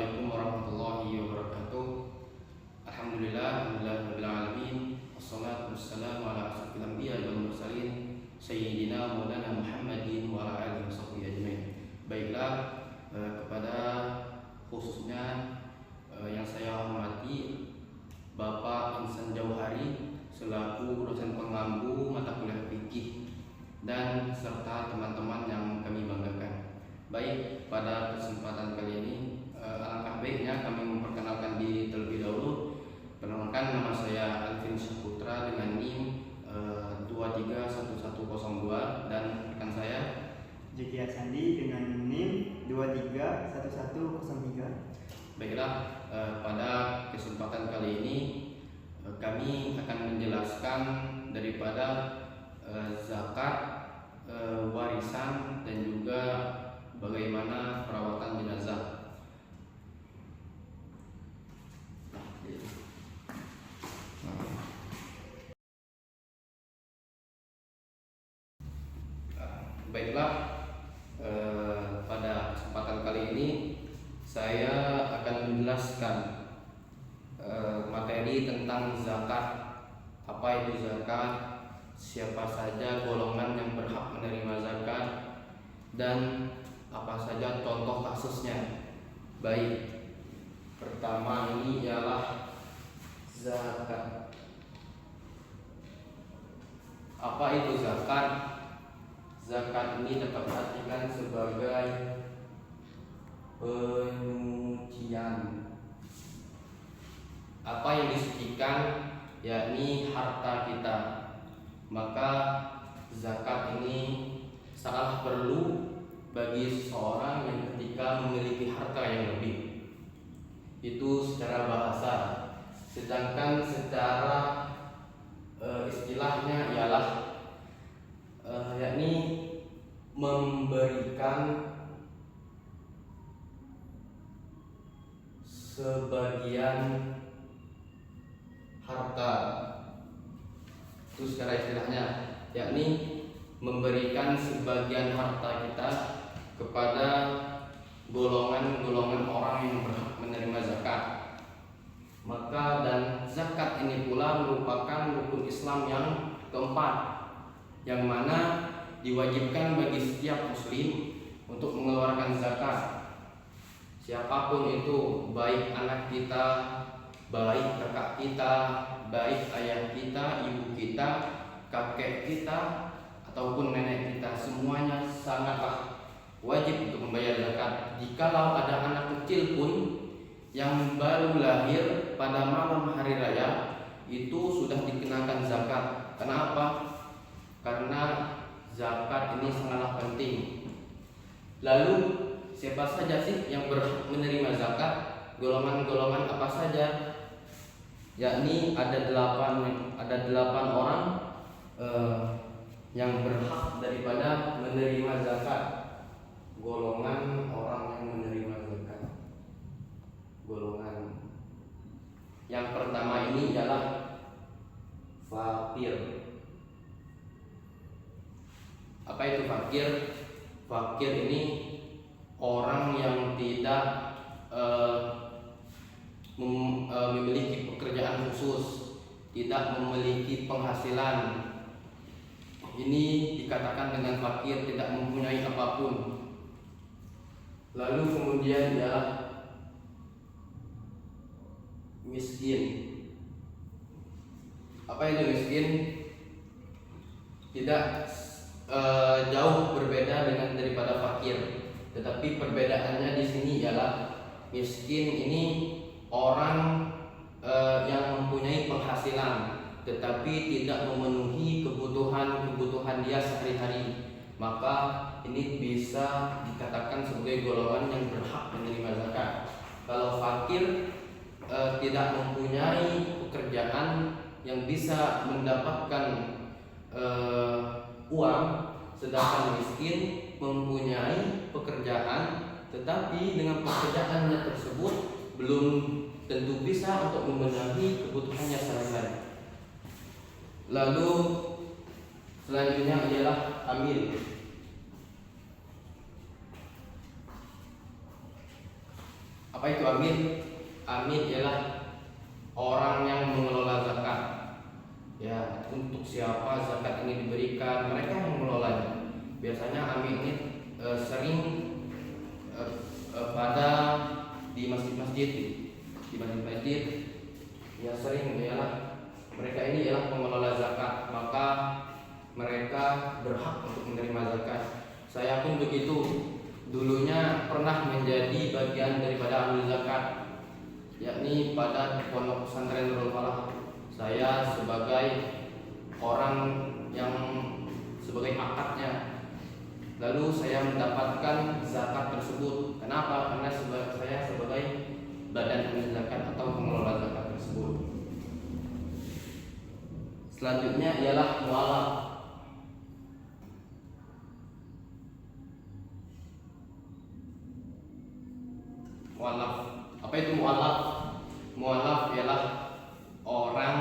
Assalamualaikum warahmatullahi wabarakatuh. Alhamdulillahirabbil alamin. Wassalatu wassalamu ala asyrofil anbiya'i wal mursalin sayyidina maulana Muhammadin wa ala alihi washabbihi ajmain. Baiklah, kepada khususnya yang saya hormati Bapak Insan Jauhari selaku dosen pengampu mata kuliah fikih dan serta teman-teman yang kami banggakan. Baik, pada kesempatan kali ini alangkah baiknya kami memperkenalkan diri terlebih dahulu. Perkenalkan, nama saya Alvin Syahputra dengan NIM 231102 dan rekan saya Jeki Sandi dengan NIM 231103. Baiklah, pada kesempatan kali ini kami akan menjelaskan daripada zakat, warisan dan juga bagaimana perawatan jenazah. Baiklah, pada kesempatan kali ini saya akan menjelaskan materi tentang zakat. Apa itu zakat? Siapa saja golongan yang berhak menerima zakat dan apa saja contoh kasusnya. Baik, pertama ini ialah zakat. Apa itu zakat? Zakat ini dapat diartikan sebagai penyucian. Apa yang disucikan yakni harta kita. Maka zakat ini sangat perlu bagi seseorang yang ketika memiliki harta yang lebih. Itu secara bahasa. Sedangkan secara istilahnya ialah yakni memberikan sebagian harta. Itu secara istilahnya, yakni memberikan sebagian harta kita kepada golongan-golongan orang yang berhak menerima zakat. Maka dan zakat ini pula merupakan rukun Islam yang keempat, yang mana diwajibkan bagi setiap muslim untuk mengeluarkan zakat. Siapapun itu, baik anak kita, baik kakak kita, baik ayah kita, ibu kita, kakek kita, ataupun nenek kita, semuanya sangatlah wajib untuk membayar zakat. Jikalau ada anak kecil pun yang baru lahir pada malam hari raya, itu sudah dikenakan zakat. Kenapa? Karena zakat ini sangatlah penting. Lalu siapa saja sih yang berhak menerima zakat? Golongan-golongan apa saja? Yakni ada 8 orang yang berhak daripada menerima zakat. Golongan orang yang menerima zakat. Golongan yang pertama ini ialah fakir. Apa itu fakir? Fakir ini orang yang tidak memiliki pekerjaan khusus, tidak memiliki penghasilan. Ini dikatakan dengan fakir, tidak mempunyai apapun. Lalu kemudian ialah miskin. Apa itu miskin? Tidak jauh berbeda dengan daripada fakir, tetapi perbedaannya di sini ialah miskin ini orang yang mempunyai penghasilan tetapi tidak memenuhi kebutuhan dia sehari-hari. Maka ini bisa dikatakan sebagai golongan yang berhak menerima zakat. Kalau fakir tidak mempunyai pekerjaan yang bisa mendapatkan uang, sedangkan miskin mempunyai pekerjaan tetapi dengan pekerjaannya tersebut belum tentu bisa untuk memenuhi kebutuhannya sehari-hari. Lalu selanjutnya ialah amil. Apa Apa itu amin? Amin ialah orang yang mengelola zakat. Ya, untuk siapa zakat ini diberikan, mereka yang mengelolanya. Biasanya amin ini sering pada di masjid-masjid, ya sering ialah mereka ini ialah pengelola zakat, maka mereka berhak untuk menerima zakat. Saya pun begitu, dulunya pernah menjadi bagian daripada amil zakat, yakni pada pondok pesantren Nurul Falah. Saya sebagai orang yang sebagai akadnya, lalu saya mendapatkan zakat tersebut. Kenapa? Karena saya sebagai badan amil zakat atau pengelola zakat tersebut. Selanjutnya ialah mualaf. Mualaf. Apa itu mualaf? Mualaf ialah orang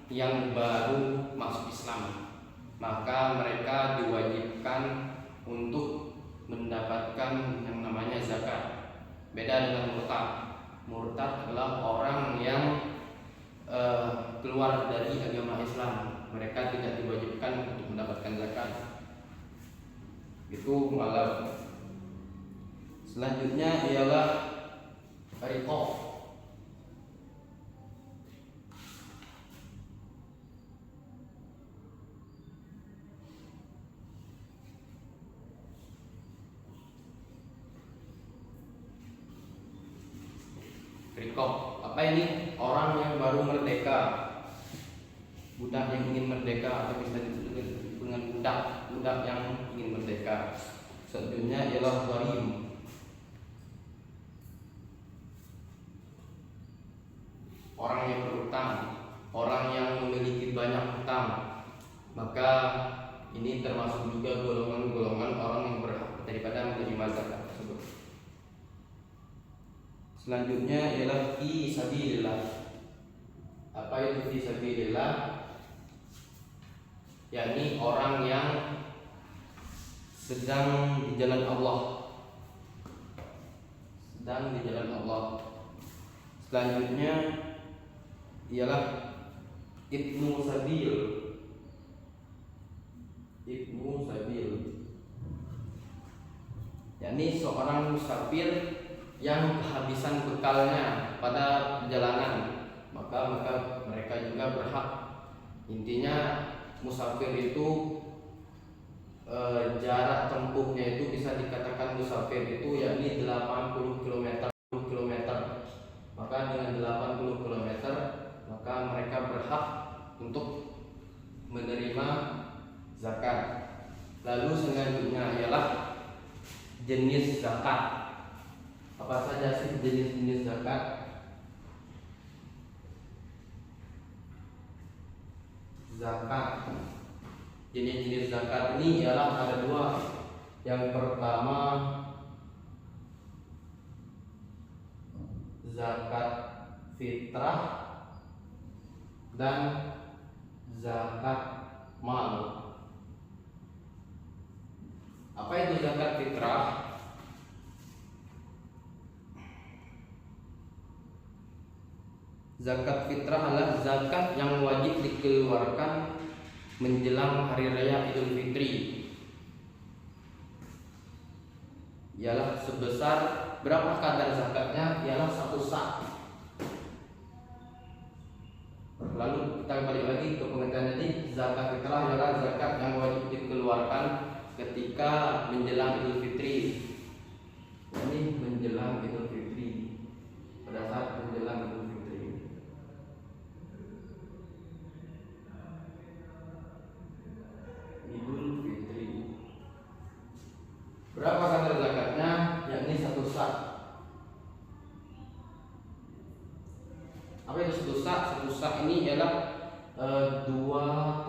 yang baru masuk Islam. Maka mereka diwajibkan untuk mendapatkan yang namanya zakat. Beda dengan murtad. Murtad adalah orang yang keluar dari agama Islam. Mereka tidak diwajibkan untuk mendapatkan zakat. Itu mualaf. Selanjutnya ialah riqab. Riqab. Apa ini? Orang yang baru merdeka, budak yang ingin merdeka, atau bisa disebut dengan budak yang ingin merdeka. Selanjutnya ialah gharim. Orang yang berhutang, orang yang memiliki banyak hutang. Maka ini termasuk juga golongan-golongan orang yang berhak daripada menerima zakat tersebut. Selanjutnya ialah fi sabilillah. Apa itu fi sabilillah? Yakni orang yang sedang di jalan Allah. Selanjutnya ialah ibnu sabil. Yakni seorang musafir yang kehabisan bekalnya pada perjalanan, maka mereka juga berhak. Intinya musafir itu jarak tempuhnya itu bisa dikatakan musafir itu yakni 80 km. Maka dengan 80 km maka mereka berhak untuk menerima zakat. Lalu selanjutnya ialah jenis zakat. Apa saja sih jenis-jenis zakat? Jenis-jenis zakat ini ialah ada dua. Yang pertama zakat fitrah dan zakat mal. Apa itu zakat fitrah? Zakat fitrah adalah zakat yang wajib dikeluarkan menjelang hari raya Idul Fitri. Ialah sebesar berapa kadar zakatnya? Ialah 1 sak. Lalu kita kembali lagi ke pengertian tadi. Zakat fitrah adalah zakat yang wajib dikeluarkan ketika menjelang Idul Fitri. Ini menjelang Idul Fitri. Pada saat menjelang Idul Fitri. Berapa kadar zakatnya? Yakni 1 sak. Apa itu 1 sak? 1 sak ini ialah 2,5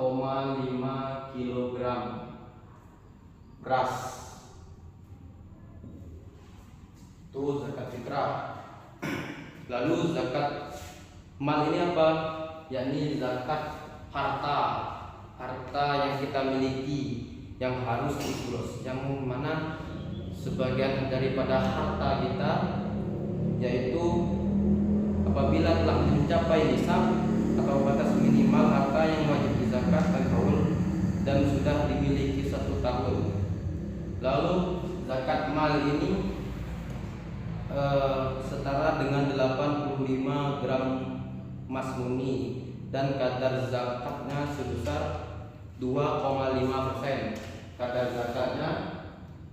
kg beras. Itu zakat fitrah. Lalu zakat mal ini apa? Yakni zakat harta yang kita miliki, yang harus diurus, yang mana sebagian daripada harta kita yaitu apabila telah mencapai nisab atau batas minimal harta yang wajib dizakatkan haul dan sudah dimiliki 1 tahun. Lalu zakat mal ini setara dengan 85 gram emas murni dan kadar zakatnya sebesar 2,5%. Kadar zakatnya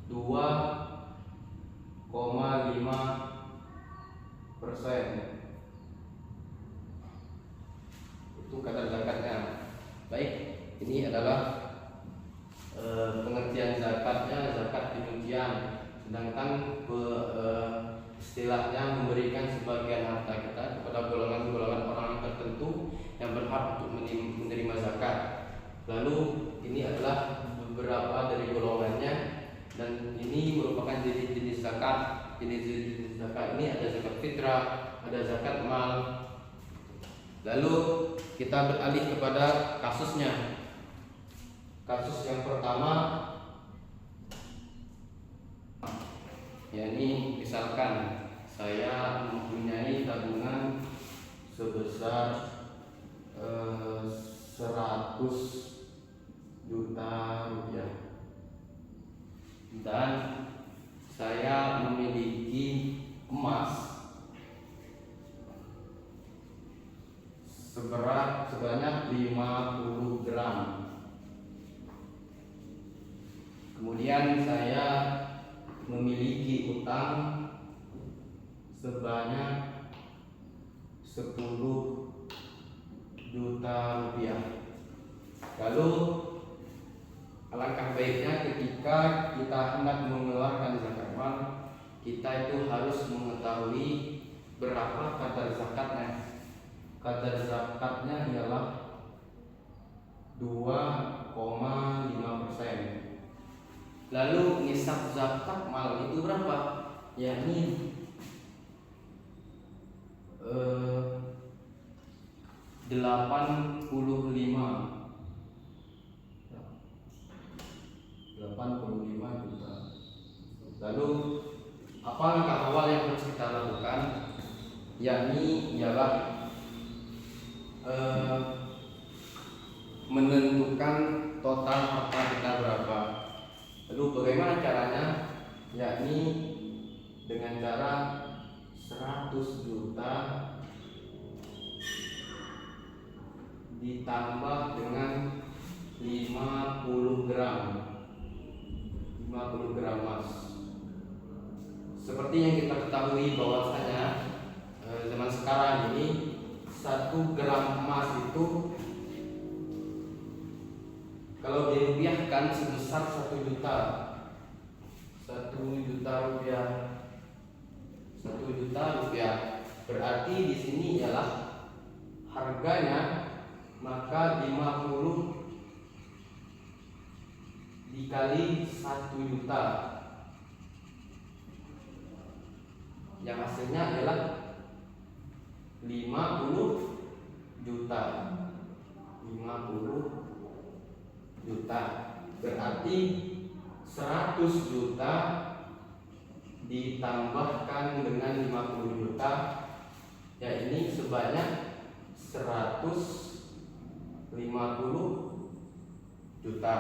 2,5%. Itu kadar zakatnya. Baik, ini adalah pengertian zakatnya, zakat demikian. Sedangkan istilahnya memberikan sebagian harta kita kepada golongan-golongan orang tertentu yang berhak untuk menerima zakat. Lalu ini adalah beberapa dari golongannya, dan ini merupakan jenis-jenis zakat. Jenis-jenis zakat ini ada zakat fitrah, ada zakat mal. Lalu kita beralih kepada kasusnya. Kasus yang pertama, yakni misalkan saya mempunyai tabungan sebesar 100 juta rupiah dan saya memiliki emas sebanyak 50 gram. Kemudian saya memiliki utang sebanyak 10 juta rupiah. Lalu alangkah baiknya ketika kita hendak mengeluarkan zakat mal, kita itu harus mengetahui berapa kadar zakatnya. Kadar zakatnya ialah 2,5%. Lalu nisab zakat mal itu berapa? Yakni 85 juta. Lalu apa langkah awal yang harus kita lakukan? Yakni ialah menentukan total harta kita berapa. Lalu bagaimana caranya? Yakni dengan cara 100 juta ditambah dengan 50 gram emas. Seperti yang kita ketahui bahwasanya zaman sekarang ini 1 gram emas itu kalau dirupiahkan sebesar 1 juta. 1 juta rupiah. 1 juta rupiah. Berarti di sini ialah harganya, maka 50 dikali 1 juta, yang hasilnya adalah 50 juta. 50 juta. Berarti 100 juta ditambahkan dengan 50 juta, ya ini sebanyak 150 juta.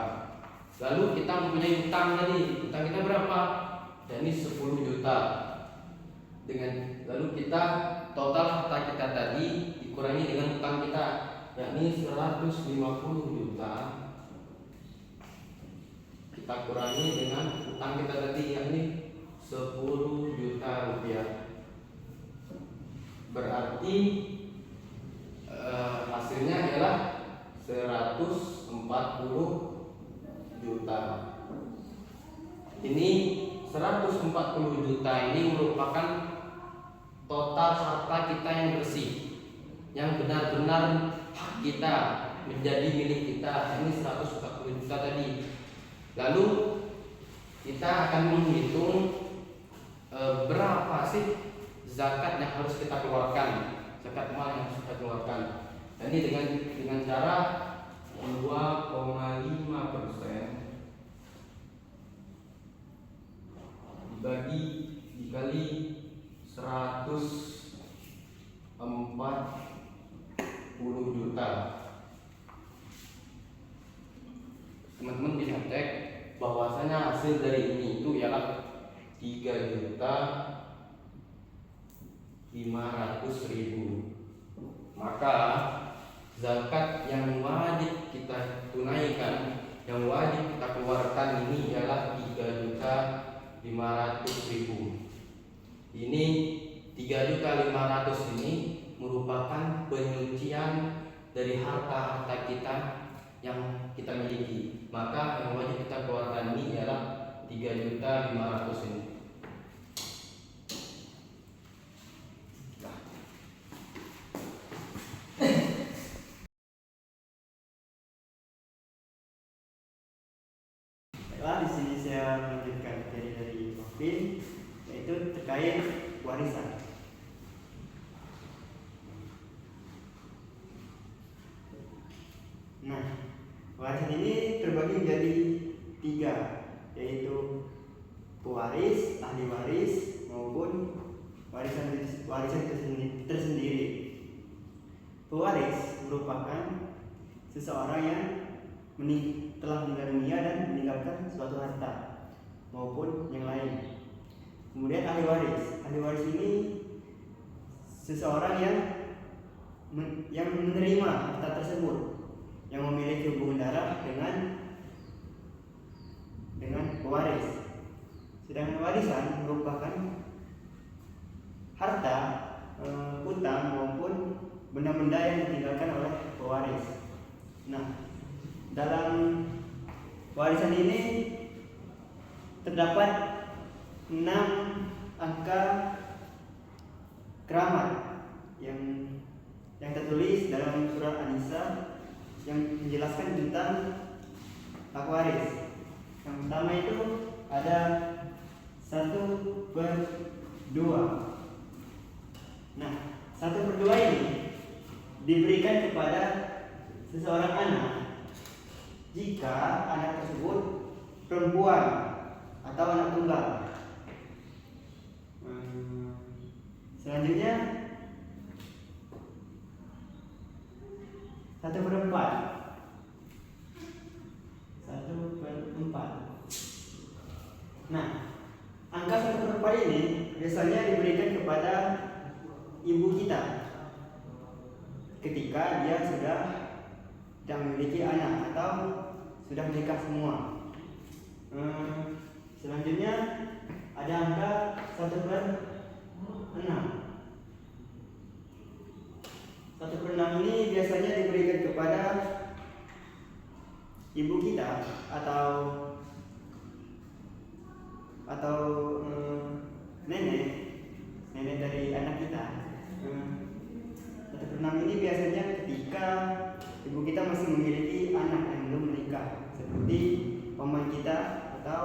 Lalu kita mempunyai utang tadi. Utang kita berapa? Ya ini 10 juta. Lalu kita total harta kita tadi dikurangi dengan utang kita, yakni 150 juta. Kita kurangi dengan utang kita tadi, yakni 10 juta rupiah. Berarti hasilnya adalah 140 juta. Ini 140 juta ini merupakan total harta kita yang bersih, yang benar-benar hak kita, menjadi milik kita. Ini 140 juta tadi. Lalu kita akan menghitung berapa sih zakat yang harus kita keluarkan, zakat mal yang harus kita keluarkan. Ini dengan cara 2,5% dikali 140 3.500.000. Maka zakat yang wajib kita tunaikan, yang wajib kita keluarkan ini ialah 3.500.000. Ini 3.500.000 ini merupakan penyucian dari harta-harta kita yang kita miliki. Maka yang wajib kita keluarkan ini ialah 3.500.000 ini. Baiklah, di sini saya melanjutkan materi dari Novin, yaitu terkait warisan. Nah, warisan ini terbagi menjadi 3, yaitu pewaris, ahli waris, maupun warisan itu tersendiri. Pewaris merupakan seseorang yang telah meninggal dunia dan meninggalkan suatu harta maupun yang lain. Kemudian ahli waris ini seseorang yang menerima harta tersebut, yang memiliki hubungan darah dengan pewaris. Sedangkan warisan merupakan harta, utang maupun benda-benda yang ditinggalkan oleh pewaris. Nah, dalam warisan ini terdapat 6 angka keramat yang tertulis dalam surat An-Nisa yang menjelaskan tentang hak waris. Yang pertama itu ada 1/2. Nah, 1/2 ini diberikan kepada seseorang anak jika anak tersebut perempuan atau anak tunggal. Selanjutnya 1/4. Nah, angka 1/4 ini biasanya diberikan kepada ibu kita ketika dia sudah memiliki anak atau sudah menikah semua. Selanjutnya ada angka 1/6. 1/6 ini biasanya diberikan kepada ibu kita atau nenek dari anak kita. 1/6 ini biasanya ketika ibu kita masih memiliki anak yang belum menikah, seperti paman kita atau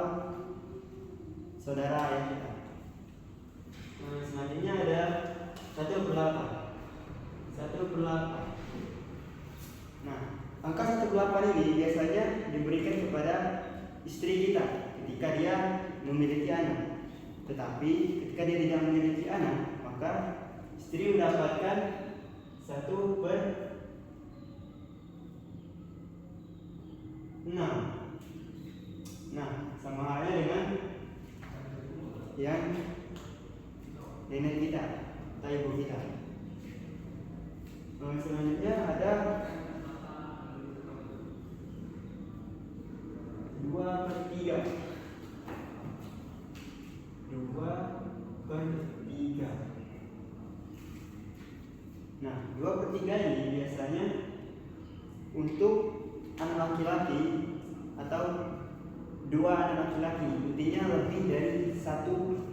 saudara ayah kita. Selanjutnya ada 1/8. Nah, angka 1/8 ini biasanya diberikan kepada istri kita ketika dia memiliki anak. Tetapi ketika dia tidak memiliki anak, maka istri mendapatkan 1/6. Nah, sama halnya dengan yang nenek kita atau ibu kita. Selanjutnya ada 2/3. 2/3. Nah, 2/3 ini biasanya untuk anak laki-laki atau 2 anak laki-laki, intinya lebih dari 1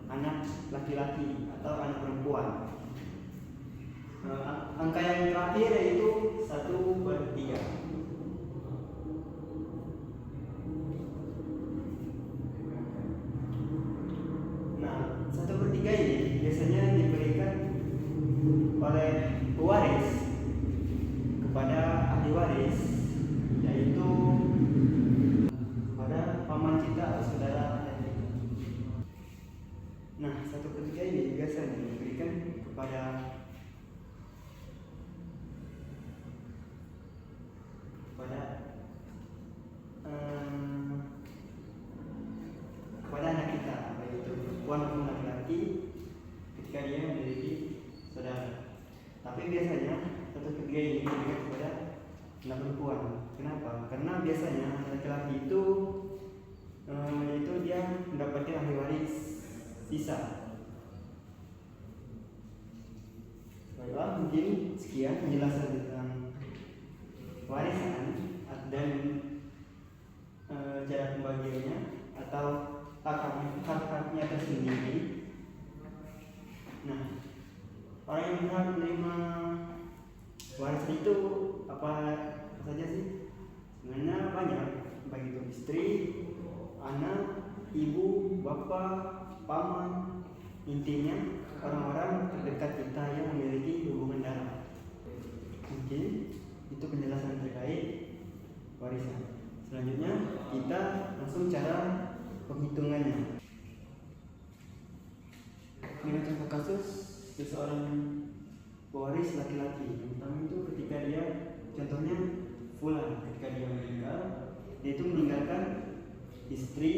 anak laki-laki atau anak perempuan. Angka yang terakhir yaitu 1/3. Nah, 1/3 ini biasanya diberikan oleh pewaris kepada ahli waris, yaitu pada paman kita atau saudara. Nah, 1/3 ini biasanya diberikan kepada anak kita, yaitu Tapi biasanya 1/3 ini diberikan kepada anak perempuan. Kenapa? Karena biasanya anak laki-laki itu dia mendapatkan ahli waris sisa. Baiklah, mungkin sekian penjelasan tentang warisan dan cara pembagiannya atau hak-haknya tersendiri. Nah, orang yang berhak menerima warisan itu apa saja sih? Sebenarnya banyak, baik itu istri, anak, ibu, bapak, paman, intinya orang-orang terdekat kita yang memiliki hubungan darah. Mungkin itu penjelasan terkait warisan. Selanjutnya kita langsung cara penghitungannya. Ini contoh kasus seseorang pewaris laki-laki. Yang pertama itu ketika dia, contohnya Fulan, ketika dia meninggal, dia itu meninggalkan istri,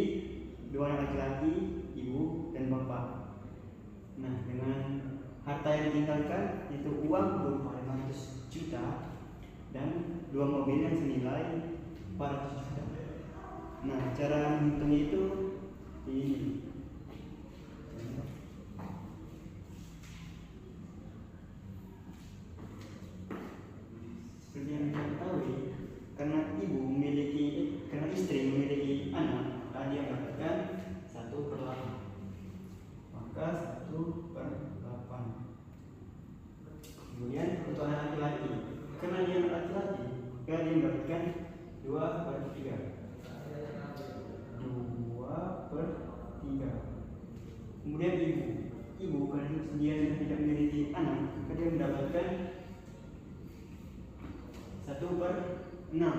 2 anak laki-laki, ibu dan bapak. Nah, dengan harta yang ditinggalkan itu uang berupa 500 juta dan 2 mobil yang senilai 400 juta. Nah, cara menghitungnya itu ini. Seperti yang kita ketahui, karena istri memiliki anak, maka dia mendapatkan 1/8. Maka 1/8. Kemudian untuk anak laki-laki, karena dia anak laki-laki, maka dia mendapatkan 2/3. 2/3. Kemudian ibu karena dia tidak memiliki anak, maka dia mendapatkan 1/6.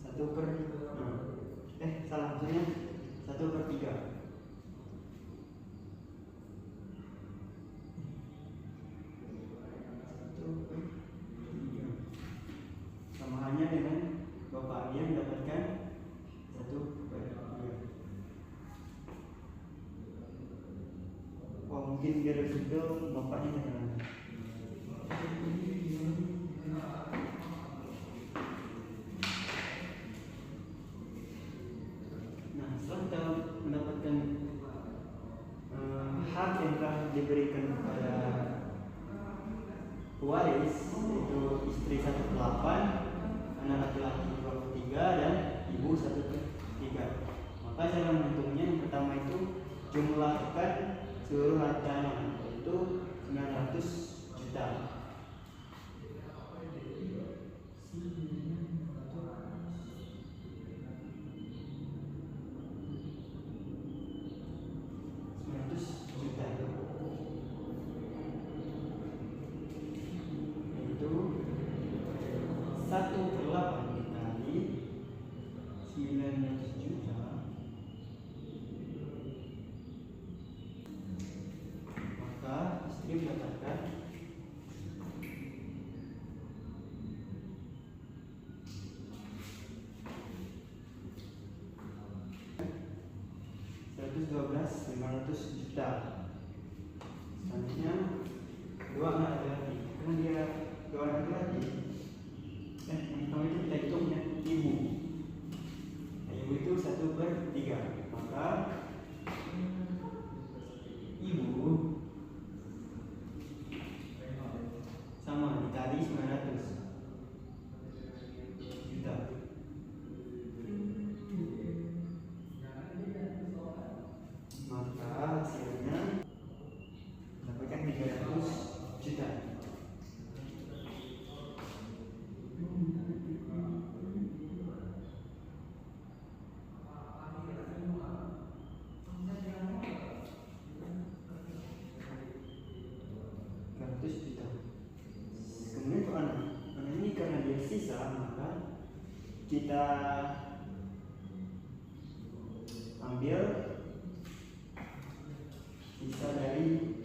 1/6. Salah, maksudnya 1/3. Sama halnya dengan bapak, dia mendapatkan 1/3. Mungkin biar itu bapaknya jangan. Nah, setelah kita mendapatkan hak yang telah diberikan kepada pewaris, yaitu istri 1/8, anak laki-laki 2/3 dan ibu 1/3. Maka cara menghitungnya yang pertama itu jumlahkan seluruh hartanya, yaitu 900 juta. Itu 1/8 dikali 900 juta, maka istri mendapatkan 112.500 juta. Selanjutnya 2 anak laki-laki, karena dia 2 anak laki-laki, yang pertama itu kita hitungnya ibu. Ibu itu 1/3, maka ibu sama dikali 900 juta. Maka hasilnya dapatkan 300 juta. Kemudian untuk anak ini karena dia sisa, maka kita ambil sisa dari